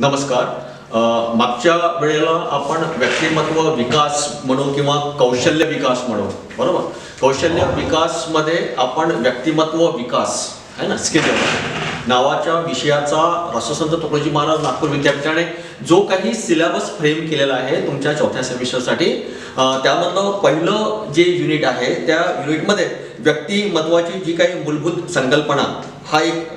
नमस्कार. मागच्या वेळेला आपण व्यक्तिमत्व विकास म्हणू किंवा कौशल्य विकास म्हणू, बरोबर. कौशल्य विकासमध्ये आपण व्यक्तिमत्व विकास आहे ना, स्किल नावाच्या विषयाचा राष्ट्रसंत तुकडोजी महाराज नागपूर विद्यापीठाने जो काही सिलेबस फ्रेम केलेला आहे तुमच्या चौथ्या सेमिस्टरसाठी, त्यामधलं पहिलं जे युनिट आहे त्या युनिटमध्ये व्यक्तिमत्वाची जी काही मूलभूत संकल्पना हा एक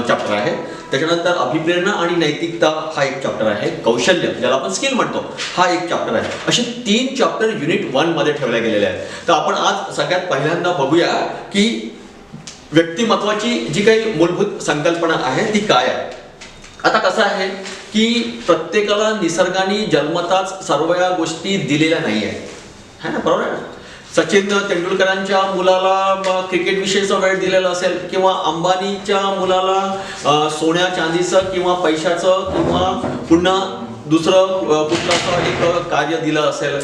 चॅप्टर आहे. त्याच्यानंतर अभिप्रेरणा आणि नैतिकता हा एक चॅप्टर आहे. कौशल्य ज्याला आपण स्किल म्हणतो हा एक चॅप्टर आहे. असे 3 चॅप्टर युनिट 1 मध्ये ठेवले गेलेले आहेत. तर आपण आज सगळ्यात पहिल्यांदा बघूया की व्यक्तिमत्वाची जी काही मूलभूत संकल्पना आहे ती काय आहे. आता कसं आहे की प्रत्येकाला निसर्गाने जन्मताच सर्व या गोष्टी दिलेल्या नाही आहेत, है ना, बरोबर आहे ना. सचिन तेंडुलकरांच्या मुलाला क्रिकेट विषयीचा वेळ दिलेला असेल, किंवा अंबानीच्या मुलाला सोन्या चांदीचं किंवा पैशाचं किंवा पुन्हा दुसरं कुठलं एक कार्य दिलं असेल,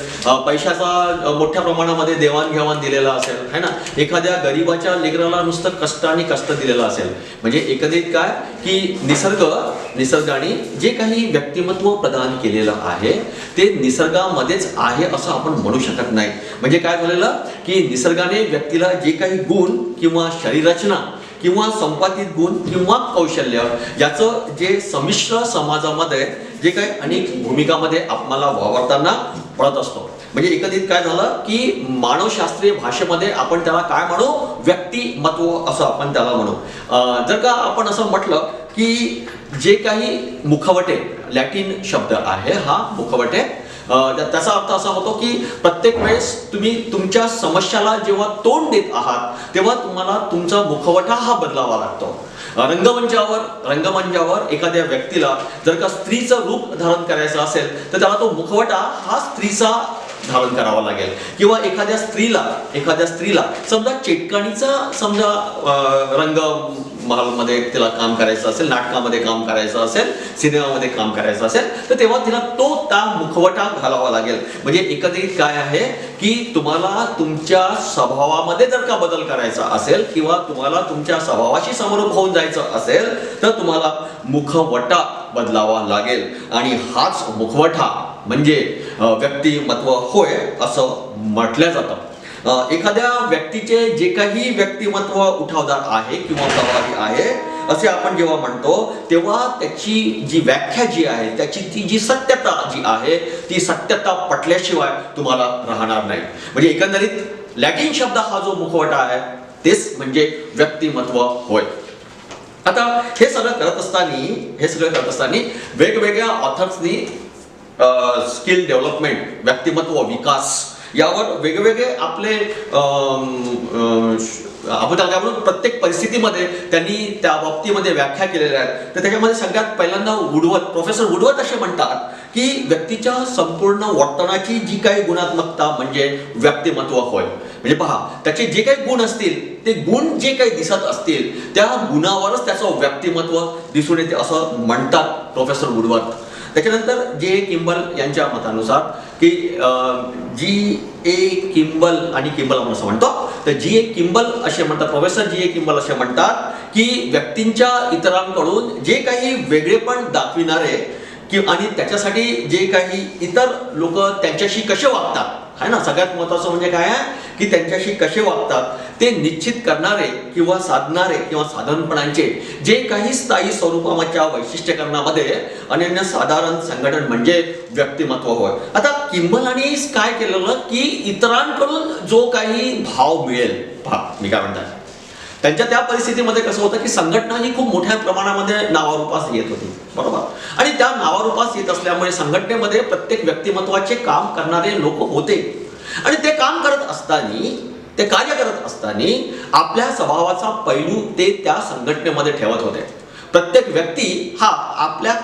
पैशाचा मोठ्या प्रमाणामध्ये देवाणघेवाण दिलेला असेल, है ना. एखाद्या गरीबाच्या लेकराला नुसतं कष्ट आणि कष्ट दिलेलं असेल. म्हणजे एकंदरीत काय की निसर्गाने जे काही व्यक्तिमत्व प्रदान केलेलं आहे ते निसर्गामध्येच आहे असं आपण म्हणू शकत नाही. म्हणजे काय झालेलं की निसर्गाने व्यक्तीला जे काही गुण किंवा शरीररचना किंवा संपादित गुण किंवा कौशल्य याचं जे संमिश्र समाजामध्ये जे काही अनेक भूमिकामध्ये आपल्याला वावरताना पडत असतो. म्हणजे एकंदरीत काय झालं की मानवशास्त्रीय भाषेमध्ये आपण त्याला काय म्हणू, व्यक्तिमत्व असं आपण त्याला म्हणू. जर का आपण असं म्हटलं की जे काही मुखवटे, लॅटिन शब्द आहे हा मुखवटे, त्याचा अर्थ असा होतो की प्रत्येक वेळेस तुम्ही तुमच्या समस्याला जेव्हा तोंड देत आहात तेव्हा तुम्हाला तुमचा मुखवटा हा बदलावा लागतो. रंगमंचावर एखाद्या व्यक्तीला जर का स्त्रीचं रूप धारण करायचं असेल तर त्याला तो मुखवटा हा स्त्रीचा धारण करावा लागेल. किंवा एखाद्या स्त्रीला समजा चेटकाणीचा समजा रंग महालमध्ये तिला काम करायचं असेल, नाटकामध्ये काम करायचं असेल, सिनेमामध्ये काम करायचं असेल तर तेव्हा तिला त्या मुखवटा घालावा लागेल. म्हणजे एकंदरीत काय आहे की तुम्हाला तुमच्या स्वभावामध्ये जर का बदल करायचा असेल किंवा तुम्हाला तुमच्या स्वभावाशी समरूप होऊन जायचं असेल तर तुम्हाला मुखवटा बदलावा लागेल. आणि हाच मुखवटा म्हणजे व्यक्तिमत्व होय असं म्हटलं जातं. एखाद्या व्यक्तीचे जे काही व्यक्तिमत्व उठावदार आहे किंवा प्रभावी आहे असे आपण जेव्हा म्हणतो तेव्हा त्याची जी व्याख्या जी आहे, त्याची ती जी सत्यता जी आहे ती सत्यता पटल्याशिवाय तुम्हाला राहणार नाही. म्हणजे एकंदरीत लॅटिन शब्द हा जो मुखवटा आहे तेच म्हणजे व्यक्तिमत्व होय. आता हे सगळं करत असताना वेगवेगळ्या ऑथर्सनी स्किल डेव्हलपमेंट, व्यक्तिमत्व विकास यावर वेगवेगळे आपले आपण त्याला म्हणून प्रत्येक परिस्थितीमध्ये त्यांनी त्या बाबतीमध्ये व्याख्या केलेल्या आहेत. तर त्याच्यामध्ये सगळ्यात पहिल्यांदा प्रोफेसर वुडवर्थ असे म्हणतात की व्यक्तीच्या संपूर्ण वर्तनाची जी काही गुणात्मकता म्हणजे व्यक्तिमत्व होय. म्हणजे पहा, त्याचे जे काही गुण असतील ते गुण जे काही दिसत असतील त्या गुणावरच त्याचं व्यक्तिमत्व दिसून येते असं म्हणतात प्रोफेसर वुडवर्थ. त्याच्यानंतर जे किंबल यांच्या मतानुसार की किंबल आणि किंबल आपण असं म्हणतो, तर किंबल असे म्हणतात, प्रोफेसर किंबल असे म्हणतात की व्यक्तींच्या इतरांकडून जे काही वेगळेपण दाखविणारे आणि त्याच्यासाठी जे काही इतर लोक त्यांच्याशी कसे वागतात है ना, सगळ्यात महत्त्वाचं म्हणजे काय आहे की त्यांच्याशी कसे वागतात ते निश्चित करणारे किंवा साधणारे किंवा साधनपणांचे जे काही स्थायी स्वरूपाच्या वैशिष्ट्यीकरणामध्ये अनन्यसाधारण संघटन म्हणजे व्यक्तिमत्व होय. आता किंबलांनी काय केलेलं की इतरांकडून जो काही भाव मिळेल, मी काय म्हणतात त्यांच्या त्या परिस्थितीमध्ये कसं होतं की संघटना ही खूप मोठ्या प्रमाणामध्ये नावारूपास येत होती, बरोबर. आणि त्या नावारूपास येत असल्यामुळे संघटनेमध्ये प्रत्येक व्यक्तिमत्वाचे काम करणारे लोक होते आणि ते काम करत असताना, ते कार्य करत असताना आपल्या स्वभावाचा पैलू ते त्या संघटनेमध्ये ठेवत होते. प्रत्येक व्यक्ती हा आपल्या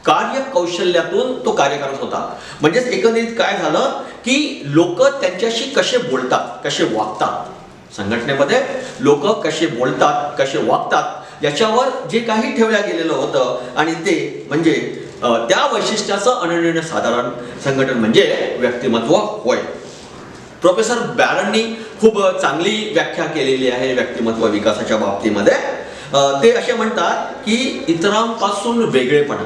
कार्य कौशल्यातून तो कार्य करत होता. म्हणजेच एकंदरीत काय झालं की लोक त्यांच्याशी कसे बोलतात, कसे वागतात, संघटनेमध्ये लोक कसे बोलतात, कसे वागतात याच्यावर जे काही ठेवल्या गेलेलं होतं आणि ते म्हणजे त्या वैशिष्ट्याचं अनन्यसाधारण संघटन म्हणजे व्यक्तिमत्व होय. प्रोफेसर बॅरननी खूप चांगली व्याख्या केलेली आहे व्यक्तिमत्व विकासाच्या बाबतीमध्ये. ते असे म्हणतात की इतरांपासून वेगळेपणा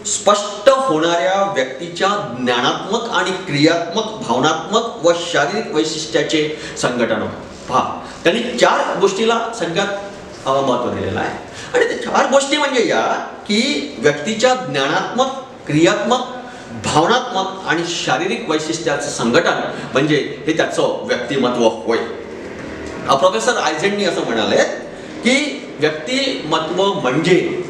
स्पष्ट होणाऱ्या व्यक्तीच्या ज्ञानात्मक आणि क्रियात्मक, भावनात्मक व शारीरिक वैशिष्ट्याचे संघटन. पहा, त्यांनी 4 गोष्टीला सगळ्यात महत्त्व दिलेलं आहे. आणि ते 4 गोष्टी म्हणजे या की व्यक्तीच्या ज्ञानात्मक, क्रियात्मक, भावनात्मक आणि शारीरिक वैशिष्ट्याचं संघटन म्हणजे हे त्याचं व्यक्तिमत्व होय. प्रोफेसर आयझेंडनी असं म्हणाले की व्यक्तिमत्व म्हणजे,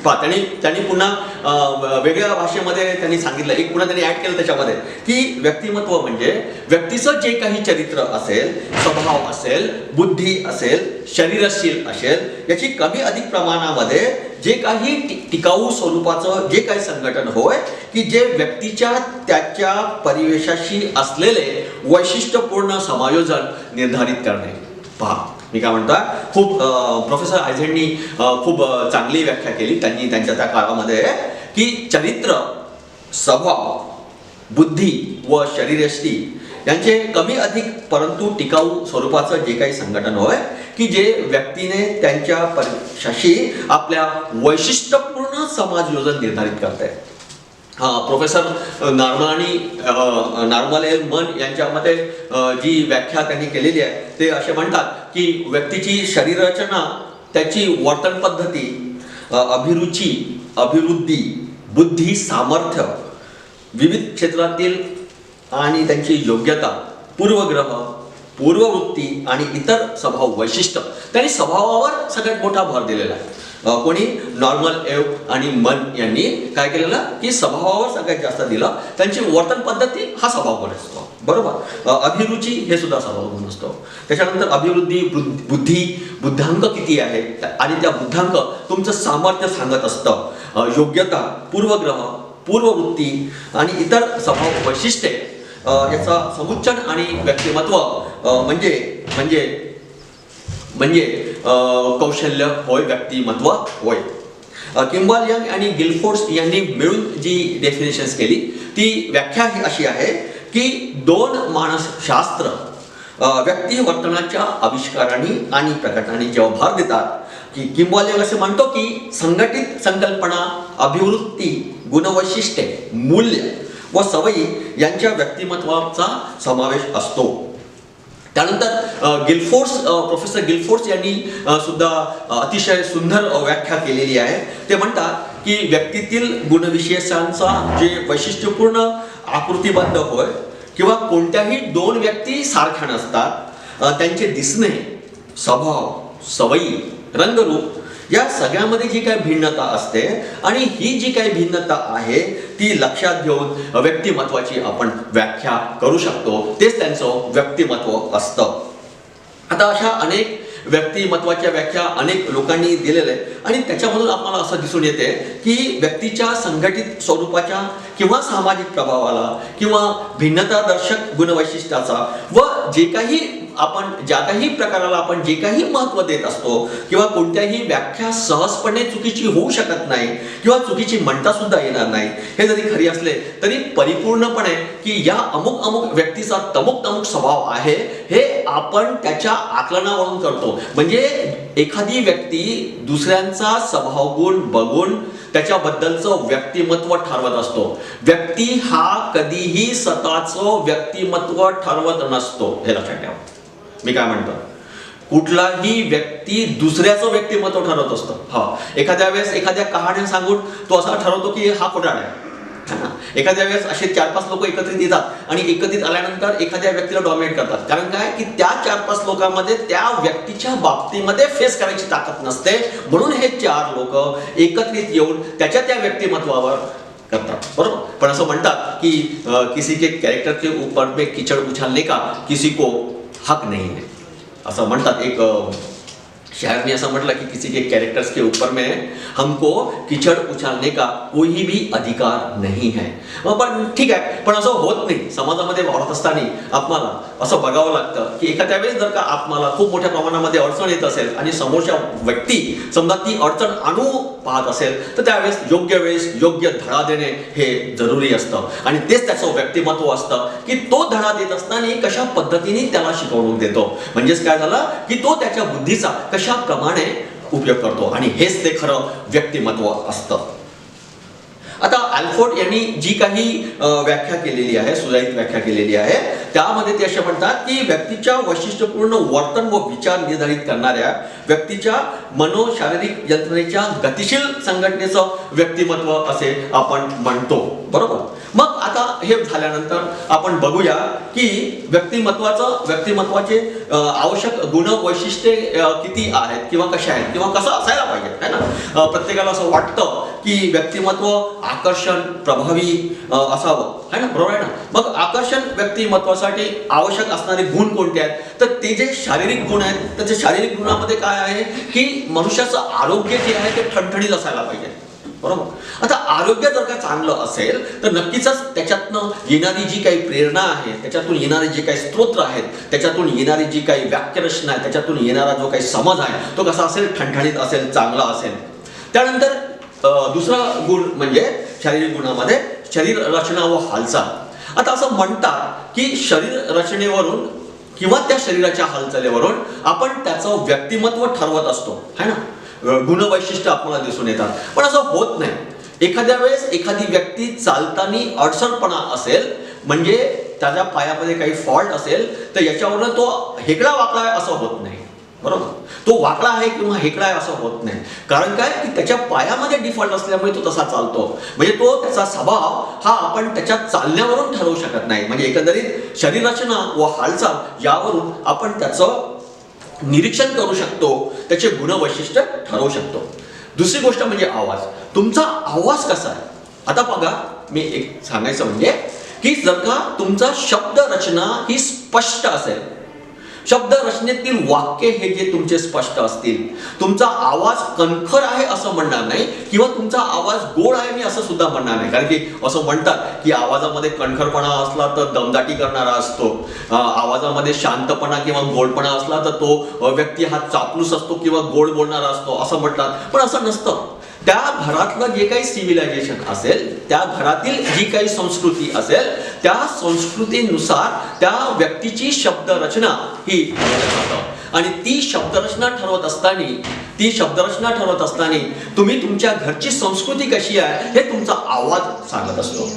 त्यांनी पुन्हा वेगळ्या भाषेमध्ये त्यांनी सांगितलं, एक पुन्हा त्यांनी ऍड केलं त्याच्यामध्ये, की व्यक्तिमत्व म्हणजे व्यक्तीचं जे काही चरित्र असेल, स्वभाव असेल, बुद्धी असेल, शरीरशील असेल, याची कमी अधिक प्रमाणामध्ये जे काही टिकाऊ स्वरूपाचं जे काही संघटन होय, की जे व्यक्तीच्या त्याच्या परिवेशाशी असलेले वैशिष्ट्यपूर्ण समायोजन निर्धारित करणे. पहा, मी काय म्हणतो, खूप प्रोफेसर आयझेंडनी खूप चांगली व्याख्या केली त्यांनी त्यांच्या त्या काळामध्ये, की चरित्र, स्वभाव, बुद्धी व शरीरयष्टी यांचे कमी अधिक परंतु टिकाऊ स्वरूपाचं जे काही संघटन होय, की जे व्यक्तीने त्यांच्या परिवेशाशी आपल्या वैशिष्ट्यपूर्ण समायोजन निर्धारित करते. प्रोफेसर नार्मल एल मन यांच्यामध्ये जी व्याख्या त्यांनी केलेली आहे ते असे म्हणतात की व्यक्तीची शरीररचना, त्याची वर्तन पद्धती, अभिरुची, अभिवृद्धी, बुद्धी, सामर्थ्य, विविध क्षेत्रातील आणि त्यांची योग्यता, पूर्वग्रह, पूर्ववृत्ती आणि इतर स्वभाव वैशिष्ट्य, त्यांनी स्वभावावर सगळ्यात मोठा भर दिलेला आहे. कोणी नॉर्मल एव आणि मन यांनी काय केलेलं की स्वभावावर सगळ्यात जास्त दिलं. त्यांची वर्तन पद्धती हा स्वभावावर असतो, बरोबर. अभिरुची हे सुद्धा स्वभावावर असतो. त्याच्यानंतर अभिवृद्धी, बुद्धी, बुद्धांक किती आहे आणि त्या बुद्धांक तुमचं सामर्थ्य सांगत असतं. योग्यता, पूर्वग्रह, पूर्ववृत्ती आणि इतर स्वभाव वैशिष्ट्ये याचा समुच्चय आणि व्यक्तिमत्व म्हणजे कौशल्य होय, व्यक्तिमत्व होय. किंबल यंग आणि गिलफोर्ड यांनी मिळून जी डेफिनेशन्स केली ती व्याख्या ही अशी आहे की 2 मानसशास्त्र व्यक्ती वर्तनाच्या आविष्काराने आणि प्रकटनाने जेव्हा भर देतात, की किंबल यंग असे म्हणतो की संघटित संकल्पना, अभिवृत्ती, गुणवैशिष्ट्ये, मूल्य व सवयी यांच्या व्यक्तिमत्वाचा समावेश असतो. त्यानंतर प्रोफेसर गिलफोर्ड यांनी सुद्धा अतिशय सुंदर व्याख्या केलेली आहे. ते म्हणतात की व्यक्तीतील गुणविशेषांचा जे वैशिष्ट्यपूर्ण आकृतीबद्ध होय, किंवा कोणत्याही 2 व्यक्ती सारख्या नसतात, त्यांचे दिसणे, स्वभाव, सवयी, रंगरूप या सगळ्यामध्ये जी काही भिन्नता असते आणि ही जी काही भिन्नता आहे ती लक्षात घेऊन व्यक्तिमत्वाची आपण व्याख्या करू शकतो. तेच त्यांचं व्यक्तिमत्व असतं. आता अशा अनेक व्यक्तिमत्वाच्या व्याख्या अनेक लोकांनी दिलेल्या आहे आणि त्याच्यामधून आपल्याला असं दिसून येते की व्यक्तीच्या संघटित स्वरूपाच्या किंवा सामाजिक प्रभावाला किंवा भिन्नतादर्शक गुणवैशिष्ट्याचा व जे काही आपण ज्या काही प्रकाराला आपण जे काही महत्त्व देत असतो किंवा कोणत्याही व्याख्या सहजपणे चुकीची होऊ शकत नाही किंवा चुकीची म्हणता सुद्धा येणार नाही, हे जरी खरी असले तरी परिपूर्णपणे की या अमुक अमुक व्यक्तीचा तमुक तमुक स्वभाव आहे हे आपण त्याच्या आकलनावरून करतो. म्हणजे एखादी व्यक्ती दुसऱ्यांचा स्वभावगुण बघून त्याच्याबद्दलचं व्यक्तिमत्व ठरवत असतो. व्यक्ती हा कधीही स्वतःचं व्यक्तिमत्व ठरवत नसतो, हे लक्षात ठेवा. मी काय म्हणतो, कुठलाही व्यक्ती दुसऱ्याचं व्यक्तिमत्व ठरवत असतो. एखाद्या वेळेस एखाद्या कहाण्या सांगून तो असा ठरवतो की हा खोटारड आहे. एखाद्या वेळेस असे 4-5 लोक एकत्रित येतात आणि एकत्रित आल्यानंतर एखाद्या व्यक्तीला डॉमिनेट करतात. कारण काय की त्या 4-5 लोकांमध्ये त्या व्यक्तीच्या बाबतीमध्ये फेस करायची ताकद नसते, म्हणून हे 4 लोक एकत्रित येऊन त्याच्या त्या व्यक्तिमत्वावर करतात, बरोबर. पण असं म्हणतात की किसी के कैरेक्टर के ऊपर में कीचड़ उछालने का किसी को हक नहीं है, असं म्हणतात. एक शायर ने ऐसा म्हटलं की किसी के कैरेक्टर्स के ऊपर में हमको कीचड़ उछालने का कोई भी अधिकार नहीं है. पण ठीक आहे, पण असं होत नाही. समाजामध्ये वावरत असताना आपल्याला असं बघावं लागतं की एखाद्या वेळेस जर का आपल्याला खूप मोठ्या प्रमाणामध्ये अडचण येत असेल आणि समोरच्या व्यक्ती समजा ती अडचण आणू पाहत असेल तर त्यावेळेस योग्य वेळेस योग्य धडा देणे हे जरुरी असतं. आणि तेच त्याचं व्यक्तिमत्व असतं की तो धडा देत असताना कशा पद्धतीने त्याला शिकवणूक देतो. म्हणजेच काय झालं की तो त्याच्या बुद्धीचा कशाप्रमाणे उपयोग करतो आणि हेच ते खरं व्यक्तिमत्व असतं. आता अल्फोर्ड यांनी जी काही व्याख्या केलेली आहे, सुधारित व्याख्या केलेली आहे, त्यामध्ये ते असे म्हणतात की व्यक्तीच्या वैशिष्ट्यपूर्ण वर्तन व विचार निर्धारित करणाऱ्या व्यक्तीच्या मनोशारीरिक यंत्रणेच्या गतिशील संघटनेचं व्यक्तिमत्व असे आपण म्हणतो. बरोबर. मग आता हे झाल्यानंतर आपण बघूया की व्यक्तिमत्वाचे आवश्यक गुण वैशिष्ट्ये किती आहेत किंवा कशा आहेत किंवा कसं असायला पाहिजे, है ना. प्रत्येकाला असं वाटतं की व्यक्तिमत्व आकर्षण प्रभावी असावं, है ना. बरोबर आहे ना. मग आकर्षण व्यक्तिमत्वासाठी आवश्यक असणारे गुण कोणते आहेत, तर ते जे शारीरिक गुण आहेत, तर ते शारीरिक गुणामध्ये काय आहे की मनुष्याचं आरोग्य जे आहे ते ठणठणीत असायला पाहिजे. बरोबर. आता आरोग्य जर का चांगलं असेल तर नक्कीच त्याच्यातनं येणारी जी काही प्रेरणा आहे, त्याच्यातून येणारे जे काही स्तोत्र आहेत, त्याच्यातून येणारी जी काही वाक्यरचना आहे, त्याच्यातून येणारा जो काही समज आहे तो कसा असेल, ठणठणीत असेल, चांगला असेल. त्यानंतर दुसरा गुण म्हणजे शारीरिक गुणामध्ये शरीर रचना व हालचाल. आता असं म्हणतात की शरीर रचनेवरून किंवा त्या शरीराच्या हालचालीवरून आपण त्याचं व्यक्तिमत्व ठरवत असतो, है ना. गुणवैशिष्ट्य आपल्याला दिसून येतात. पण असं होत नाही. एखाद्या वेळेस एखादी व्यक्ती चालताना अडसरपणा असेल, म्हणजे त्याच्या पायामध्ये काही फॉल्ट असेल, तर याच्यावरून तो हेकडा वाकडा आहे असं होत नाही. बरोबर. तो वाकडा आहे किंवा हेकडा आहे असं होत नाही. कारण काय की त्याच्या पायामध्ये डिफॉल्ट असल्यामुळे तो तसा चालतो. म्हणजे तो त्याचा स्वभाव हा आपण त्याच्या चालण्यावरून ठरवू शकत नाही. म्हणजे एकंदरीत शरीर रचना व हालचाल यावरून आपण त्याचं निरीक्षण करू शकतो, त्याचे गुणवैशिष्ट्य ठरवू शकतो. दुसरी गोष्ट म्हणजे आवाज. तुमचा आवाज कसा आहे. आता बघा, मी एक सांगायचं म्हणजे की जर का तुमचा शब्द रचना ही स्पष्ट असेल, शब्द रचनेतील वाक्य हे जे तुमचे स्पष्ट असतील, तुमचा आवाज कणखर आहे असं म्हणणार नाही किंवा तुमचा आवाज गोड आहे मी असं सुद्धा म्हणणार नाही. कारण की असं म्हणतात की आवाजामध्ये कणखरपणा असला तर दमदाटी करणारा असतो, आवाजामध्ये शांतपणा किंवा गोडपणा असला तर तो व्यक्ती हा चापलूस असतो किंवा गोड बोलणारा असतो असं म्हणतात. पण असं नसतं. त्या घरातलं जे काही सिव्हिलायझेशन असेल, त्या घरातील जी काही संस्कृती असेल, त्या संस्कृतीनुसार त्या व्यक्तीची शब्द रचना ही आणि ती शब्दरचना ठरवत असताना तुम्ही तुमच्या घरची संस्कृती कशी आहे हे तुमचा आवाज सांगत असतो.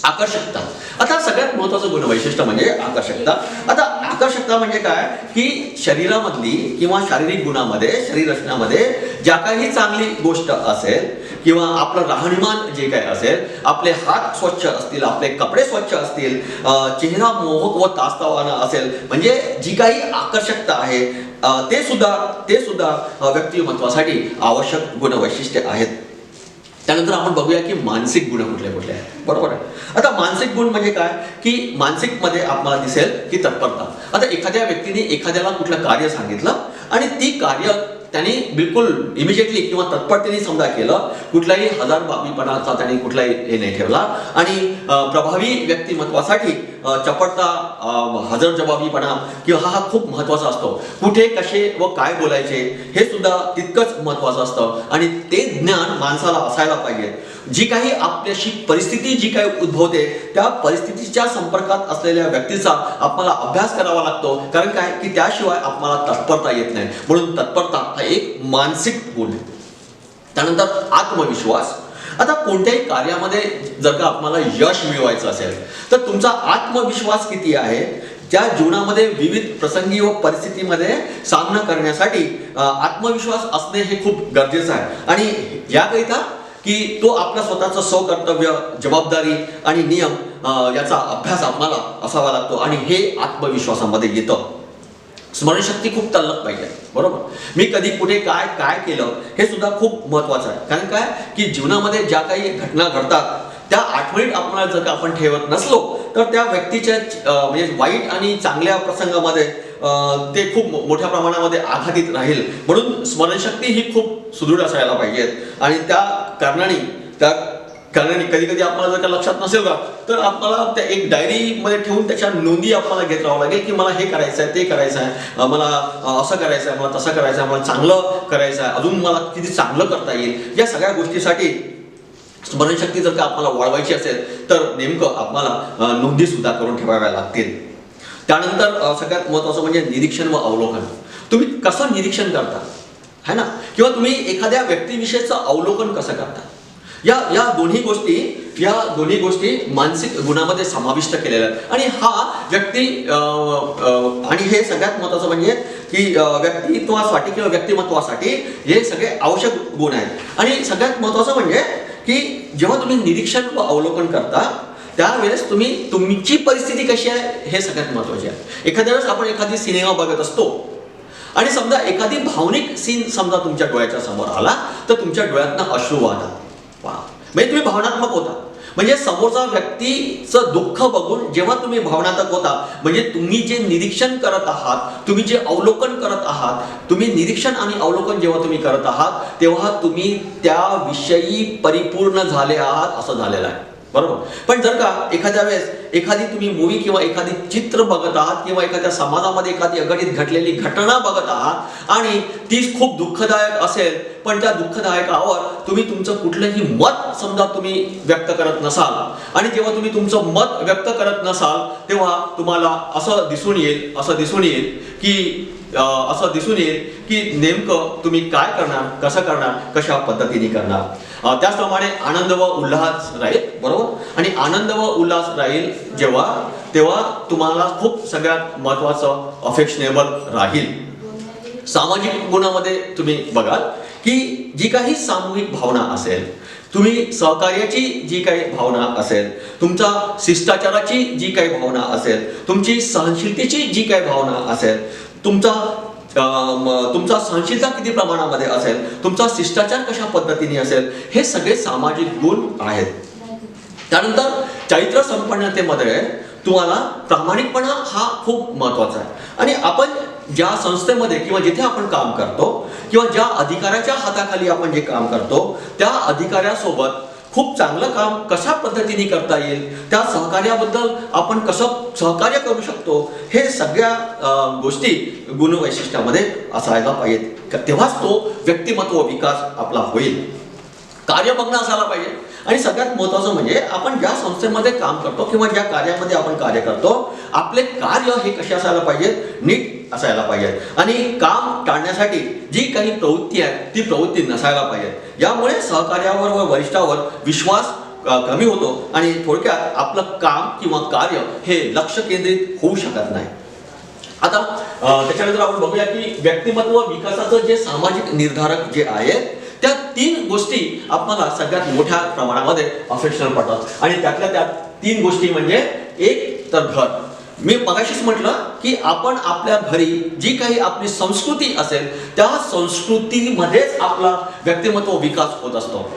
आकर्षकता. आता सगळ्यात महत्त्वाचं गुणवैशिष्ट्य म्हणजे आकर्षकता. आता आकर्षकता म्हणजे काय की शरीरामधली किंवा शारीरिक गुणामध्ये, शरीर रचनामध्ये ज्या काही चांगली गोष्ट असेल किंवा आपलं राहणीमान जे काही असेल, आपले हात स्वच्छ असतील, आपले कपडे स्वच्छ असतील, चेहरा मोहक व ताजतवाना असेल, म्हणजे जी काही आकर्षकता आहे ते सुद्धा व्यक्तिमत्वासाठी आवश्यक गुणवैशिष्ट्ये आहेत. त्यानंतर आपण बघूया की मानसिक गुण कुठले आहेत. बरोबर आहे. आता मानसिक गुण म्हणजे काय की मानसिक मध्ये आपल्याला दिसेल की तत्परता. आता एखाद्या व्यक्तीने एखाद्याला कुठलं कार्य सांगितलं आणि ती कार्य त्यांनी बिलकुल इमिजिएटली किंवा तत्परतेने समजा केलं, कुठलाही हजरजबाबीपणाचा त्यांनी कुठलाही हे नाही ठेवला आणि प्रभावी व्यक्तिमत्वासाठी चपळता, हजरजबाबीपणा किंवा हा खूप महत्त्वाचा असतो. कुठे कसे व काय बोलायचे हे सुद्धा तितकंच महत्त्वाचं असतं आणि ते ज्ञान माणसाला असायला पाहिजे. जी काही आपल्याशी परिस्थिती जी काही उद्भवते त्या परिस्थितीच्या संपर्कात असलेल्या व्यक्तीचा आपल्याला अभ्यास करावा लागतो. कारण काय की त्याशिवाय आपल्याला तत्परता येत नाही. म्हणून तत्परता हा एक मानसिक गुण आहे. त्यानंतर आत्मविश्वास. आता कोणत्याही कार्यामध्ये जर का आपल्याला यश मिळवायचं असेल तर तुमचा आत्मविश्वास किती आहे, त्या जीवनामध्ये विविध प्रसंगी व परिस्थितीमध्ये सामना करण्यासाठी आत्मविश्वास असणे हे खूप गरजेचं आहे. आणि याकरिता की तो आपला स्वतःचं स्वकर्तव्य, जबाबदारी आणि नियम याचा अभ्यास आपल्याला असावा लागतो आणि हे आत्मविश्वासामध्ये येतं. स्मरणशक्ती खूप तल्लख पाहिजे. बरोबर. मी कधी कुठे काय काय केलं हे सुद्धा खूप महत्त्वाचं आहे. कारण काय की जीवनामध्ये ज्या काही घटना घडतात त्या आठवणीत आपल्याला जर का आपण ठेवत नसलो तर त्या व्यक्तीच्या म्हणजे वाईट आणि चांगल्या प्रसंगामध्ये ते खूप मोठ्या प्रमाणामध्ये आघातीत राहील. म्हणून स्मरणशक्ती ही खूप सुदृढ असायला पाहिजे आणि त्या कारणाने कधी कधी आपल्याला जर का लक्षात नसेल का तर आपल्याला त्या एक डायरीमध्ये ठेवून त्याच्या नोंदी आपल्याला घेत राहावं लागेल की मला हे करायचं आहे, ते करायचं आहे, मला असं करायचं आहे, मला तसं करायचं आहे, मला चांगलं करायचं आहे, अजून मला किती चांगलं करता येईल. या सगळ्या गोष्टीसाठी स्मरणशक्ती जर का आपल्याला वाढवायची असेल तर नेमकं आपल्याला नोंदी सुद्धा करून ठेवाव्या लागतील. त्यानंतर सगळ्यात महत्त्वाचं म्हणजे निरीक्षण व अवलोकन. तुम्ही कसं निरीक्षण करता, है ना, किंवा तुम्ही एखाद्या व्यक्तिविषयीचं अवलोकन कसं करता. या दोन्ही गोष्टी मानसिक गुणामध्ये समाविष्ट केलेल्या आहेत. आणि हा व्यक्ती आणि हे सगळ्यात महत्त्वाचं म्हणजे की व्यक्तित्वासाठी किंवा व्यक्तिमत्वासाठी हे सगळे आवश्यक गुण आहेत. आणि सगळ्यात महत्त्वाचं म्हणजे की जेव्हा तुम्ही निरीक्षण व अवलोकन करता त्यावेळेस तुम्ही तुमची परिस्थिती कशी आहे हे सगळ्यात महत्त्वाचे आहे. एखाद्या वेळेस आपण एखादी सिनेमा बघत असतो आणि समजा एखादी भावनिक सीन समजा तुमच्या डोळ्याच्या समोर आला तर तुमच्या डोळ्यातनं अश्रू वाहतात. म्हणजे तुम्ही भावनात्मक होता. म्हणजे समोरचा व्यक्तीचं दुःख बघून जेव्हा तुम्ही भावनात्मक होता म्हणजे तुम्ही जे निरीक्षण करत आहात, तुम्ही जे अवलोकन करत आहात, तुम्ही निरीक्षण आणि अवलोकन जेव्हा तुम्ही करत आहात तेव्हा तुम्ही त्याविषयी परिपूर्ण झाले आहात असं झालेलं आहे. बरोबर. पण जर का एखाद्या वेळेस एखादी तुम्ही मूवी किंवा एखादी चित्र बघत आहात किंवा एखाद्या समाजामध्ये एखादी अघटित घडलेली घटना बघत आहात आणि ती खूप दुःखदायक असेल पण त्या दुःखदायकावर तुम्ही तुमचं कुठलंही मत समजा तुम्ही व्यक्त करत नसाल आणि जेव्हा तुम्ही तुमचं मत व्यक्त करत नसाल तेव्हा तुम्हाला असं दिसून येईल की नेमकं तुम्ही काय करणार, कसं करणार, कशा पद्धतीने करणार. त्याचप्रमाणे आनंद व उल्हास राहील. बरोबर. आणि आनंद व उल्हास राहील तेव्हा तुम्हाला खूप सगळ्यात महत्त्वाचं अफेक्शनेबल राहील. सामाजिक गुणामध्ये तुम्ही बघाल की जी काही सामूहिक भावना असेल, तुम्ही सहकार्याची जी काही भावना असेल, तुमचा शिष्टाचाराची जी काही भावना असेल, तुमची सहनशीलतेची जी काही भावना असेल, तुमचा सहनशीलता किती प्रमाणामध्ये असेल, तुमचा शिष्टाचार कशा पद्धतीने असेल, हे सगळे सामाजिक गुण आहेत. त्यानंतर चारित्र्य संपन्नतेमध्ये तुम्हाला प्रामाणिकपणा हा खूप महत्त्वाचा आहे. आणि आपण ज्या संस्थेमध्ये किंवा जिथे आपण काम करतो किंवा ज्या अधिकाऱ्याच्या हाताखाली आपण जे काम करतो त्या अधिकाऱ्यासोबत खूप चांगलं काम कशा पद्धतीने करता येईल, त्या सहकार्याबद्दल आपण कसं सहकार्य करू शकतो, हे सगळ्या गोष्टी गुणवैशिष्ट्यामध्ये असायला पाहिजेत. तेव्हाच तो व्यक्तिमत्व विकास आपला होईल. कार्य बघणं असायला पाहिजे. आणि सगळ्यात महत्त्वाचं म्हणजे आपण ज्या संस्थेमध्ये काम करतो किंवा ज्या कार्यामध्ये आपण कार्य करतो आपले कार्य हे कसे असायला पाहिजेत, नीट असायला पाहिजेत. आणि काम टाळण्यासाठी जी काही प्रवृत्ती आहे ती प्रवृत्ती नसायला पाहिजे. यामुळे सहकार्यावर व वरिष्ठावर विश्वास कमी होतो आणि थोडक्यात आपलं काम किंवा कार्य हे लक्ष केंद्रित होऊ शकत नाही. आता त्याच्यानंतर आपण बघूया की व्यक्तिमत्व विकासाचं जे सामाजिक निर्धारक जे आहेत त्या 3 गोष्टी आपल्याला सगळ्यात मोठ्या प्रमाणामध्ये अफेक्शनल पडतात. आणि त्यातल्या 3 गोष्टी म्हणजे एक तर घर. मी मगाशीच म्हटलं की आपण आपल्या घरी जी काही आपली संस्कृती असेल त्या संस्कृतीमध्येच आपला व्यक्तिमत्व विकास होत असतो.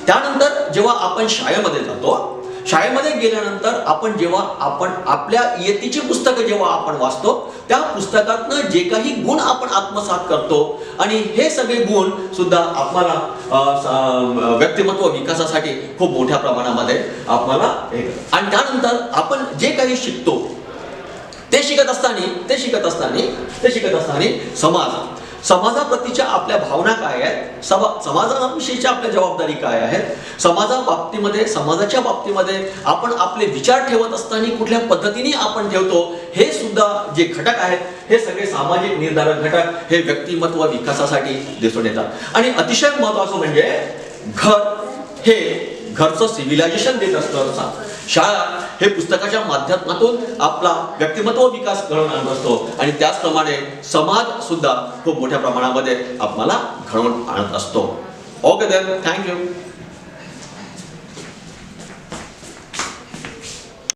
त्यानंतर जेव्हा आपण शाळेमध्ये जातो, शाळेमध्ये गेल्यानंतर आपण आपल्या इयत्तेची पुस्तकं जेव्हा आपण वाचतो त्या पुस्तकातनं जे काही गुण आपण आत्मसात करतो आणि हे सगळे गुण सुद्धा आपल्याला व्यक्तिमत्व विकासासाठी खूप मोठ्या प्रमाणामध्ये आपल्याला आणि त्यानंतर आपण जे काही शिकतो ते शिकत असताना समाजाप्रतीच्या आपल्या भावना काय आहेत, समाजाविषयीच्या आपल्या जबाबदारी काय आहेत, समाजाच्या बाबतीमध्ये आपण आपले विचार ठेवत असताना कुठल्या पद्धतीने आपण ठेवतो, हे सुद्धा जे घटक आहेत हे सगळे सामाजिक निर्धारक घटक हे व्यक्तिमत्व विकासासाठी दिसून येतात. आणि अतिशय महत्त्वाचं म्हणजे घरचं सिव्हिलायझेशन देत असतं. शाळा हे पुस्तकाच्या माध्यमातून आपला व्यक्तिमत्व विकास घडवून आणत असतो आणि त्याचप्रमाणे समाज सुद्धा खूप मोठ्या प्रमाणामध्ये आपल्याला घडवून आणत असतो. Okay then, thank you.